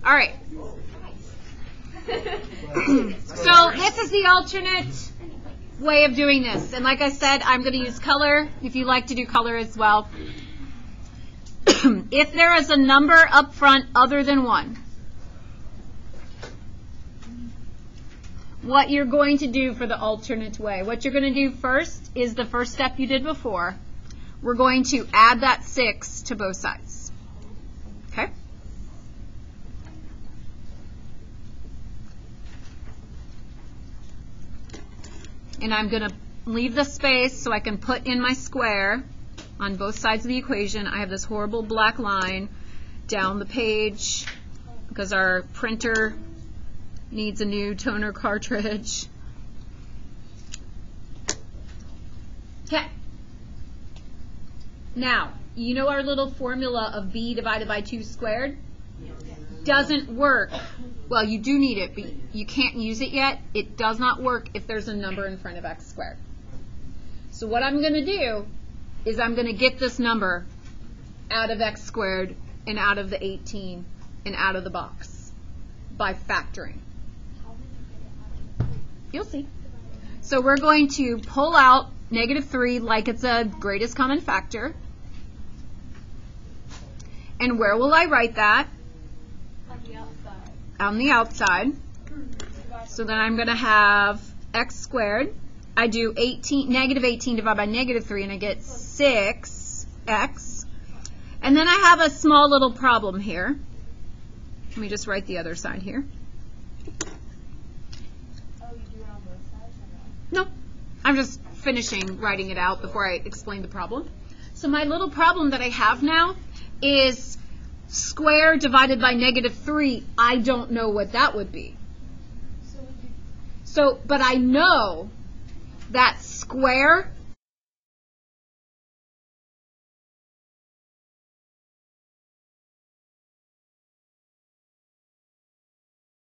All right. So this is the alternate way of doing this. And like I said, I'm going to use color if you like to do color as well. If there is a number up front other than 1, what you're going to do for the alternate way, what you're going to do first is the first step you did before. We're going to add that 6 to both sides. Okay? And I'm going to leave the space so I can put in my square on both sides of the equation. I have this horrible black line down the page because our printer needs a new toner cartridge. Okay. Now, you know our little formula of b divided by 2 squared? Doesn't work. Well, you do need it, but you can't use it yet. It does not work if there's a number in front of x squared. So what I'm going to do is I'm going to get this number out of x squared and out of the 18 and out of the box by factoring. You'll see. So we're going to pull out -3 like it's a greatest common factor. And where will I write that? On the outside. On the outside. So then I'm going to have x squared. I do -18 divided by -3, and I get 6x. And then I have a small little problem here. Let me just write the other side here. Oh, you do it on both sides or No, I'm just finishing writing it out before I explain the problem. So my little problem that I have now is square divided by -3. I don't know what that would be. So, but I know that square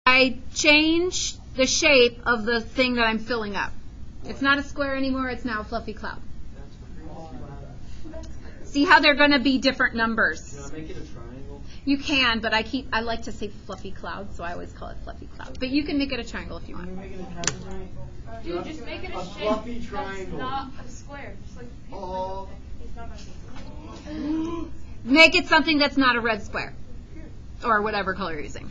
I change the shape of the thing that I'm filling up. It's not a square anymore, it's now a fluffy cloud. See how they're going to be different numbers. Can I make it a triangle? You can, but I like to say fluffy cloud, so I always call it fluffy cloud. But you can make it a triangle if you want. Can we make it a triangle? Dude, just make it a shape fluffy triangle. that's not a square. Just like Oh. it's not a Make it something that's not a red square. Or whatever color you're using.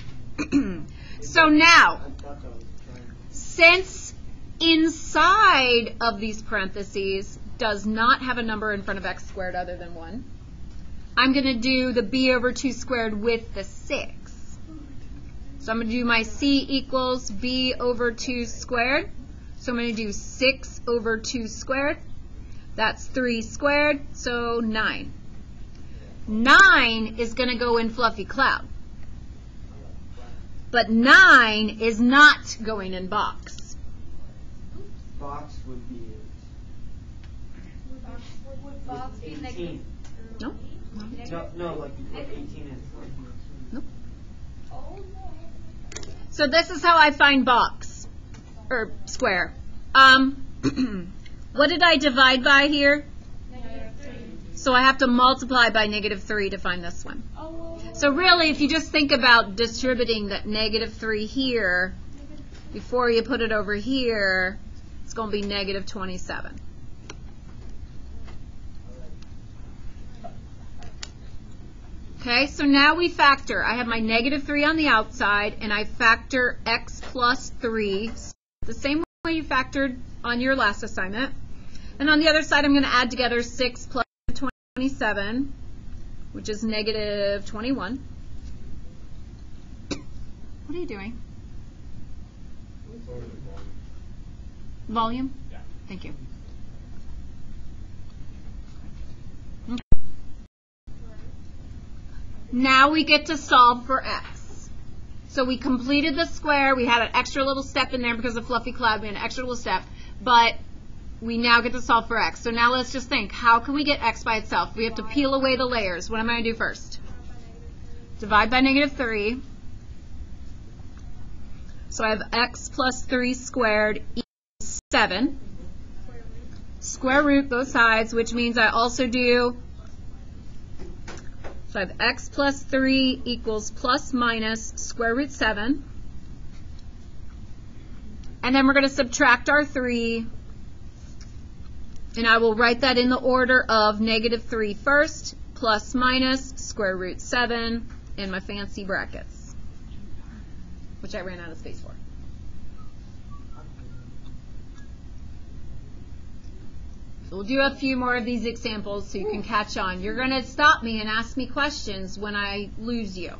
So now, I thought that was a triangle. since inside of these parentheses does not have a number in front of x squared other than 1, I'm going to do the b over 2 squared with the 6. So I'm going to do my c equals b over 2 squared. So I'm going to do 6 over 2 squared. That's 3 squared, so 9. 9 is going to go in fluffy cloud. But 9 is not going in box. Box would be would box be like 18. No? No, like what 18 is. Nope. So this is how I find box, or square. What did I divide by here? So I have to multiply by -3 to find this one. So really, if you just think about distributing that -3 here, before you put it over here, it's going to be -27. Okay, so now we factor. I have my -3 on the outside, and I factor x plus 3, the same way you factored on your last assignment. And on the other side, I'm going to add together 6 plus 27, which is -21. What are you doing? Volume? Yeah. Thank you. Okay. Now we get to solve for x. So we completed the square. We had an extra little step in there because of fluffy cloud. We had an extra little step. But we now get to solve for x. So now let's just think, how can we get x by itself? We have to peel away the layers. What am I going to do first? Divide by -3. So I have x plus 3 squared equals 7. Square root both sides, which means I also do, So I have x plus 3 equals plus minus square root 7. And then we're going to subtract our 3. And I will write that in the order of negative 3 first, plus minus square root 7 in my fancy brackets, which I ran out of space for. So we'll do a few more of these examples so you can catch on. You're going to stop me and ask me questions when I lose you.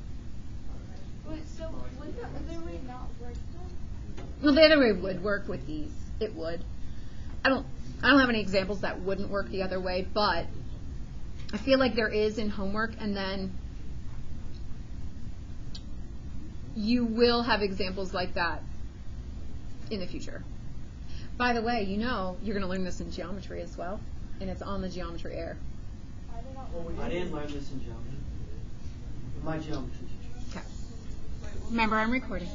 Wait, so would the other way not work though? Well, the other way would work with these. It would. I don't have any examples that wouldn't work the other way, but I feel like there is in homework, and then you will have examples like that in the future. By the way, you know you're going to learn this in geometry as well, and it's on the geometry air. I didn't learn this in geometry. My geometry teacher. Okay. Remember, I'm recording.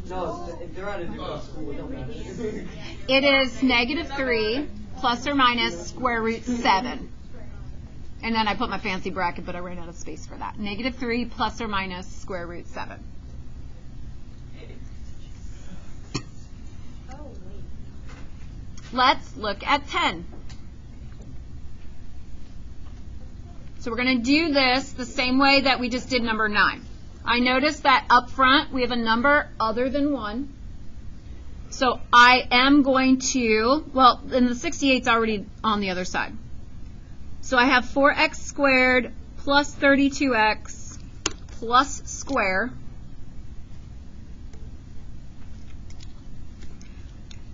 No, if they're at a different school, it don't matter. It is negative 3 plus or minus square root 7. And then I put my fancy bracket, but I ran out of space for that. Negative 3 plus or minus square root 7. Let's look at 10. So we're going to do this the same way that we just did number 9. I noticed that up front we have a number other than 1. So I am going to, well, and the 68 is already on the other side. So I have 4x squared plus 32x plus square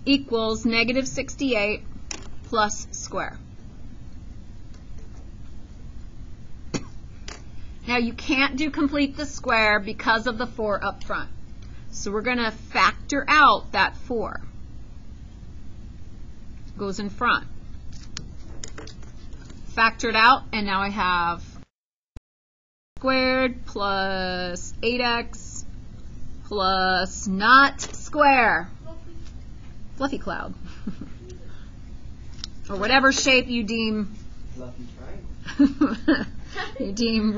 equals negative 68 plus square. Now you can't do complete the square because of the 4 up front. So we're going to factor out that 4. Goes in front. Factor it out, and now I have squared plus 8x plus not square. Fluffy cloud. Or whatever shape you deem Lucky triangle. you deem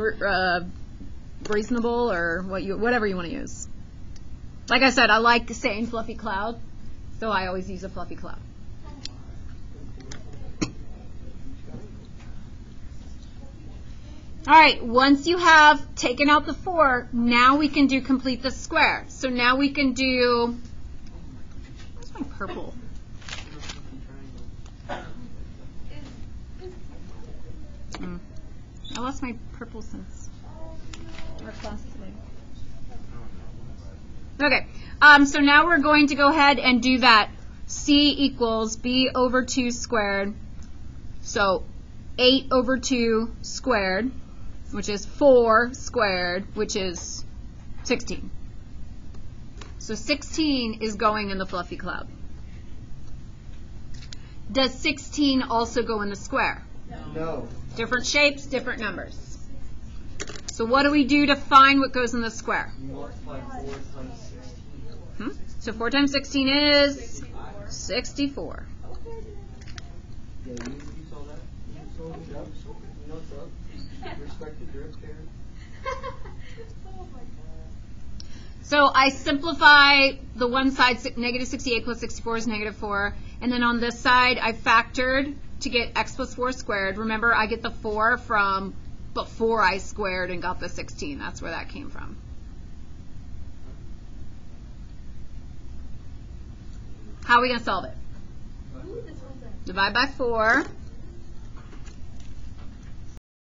reasonable, or whatever you want to use. Like I said, I like saying fluffy cloud, so I always use a fluffy cloud. All right, once you have taken out the 4, now we can do complete the square. So now we can do, where's my purple? I lost my purple since our class today. Okay, so now we're going to go ahead and do that. C equals B over 2 squared. So 8 over 2 squared, which is 4 squared, which is 16. So 16 is going in the fluffy cloud. Does 16 also go in the square? No. Different shapes, different numbers. So what do we do to find what goes in the square? You multiply 4 times 16. So 4 times 16 is 64. Yeah, you saw that? You saw it? Yep. You know what's up? Respect the drip, Karen. Oh my god. So I simplify the one side, negative 68 plus 64 is negative 4. And then on this side, I factored to get x plus 4 squared. Remember, I get the 4 from before I squared and got the 16. That's where that came from. How are we going to solve it? Divide by 4.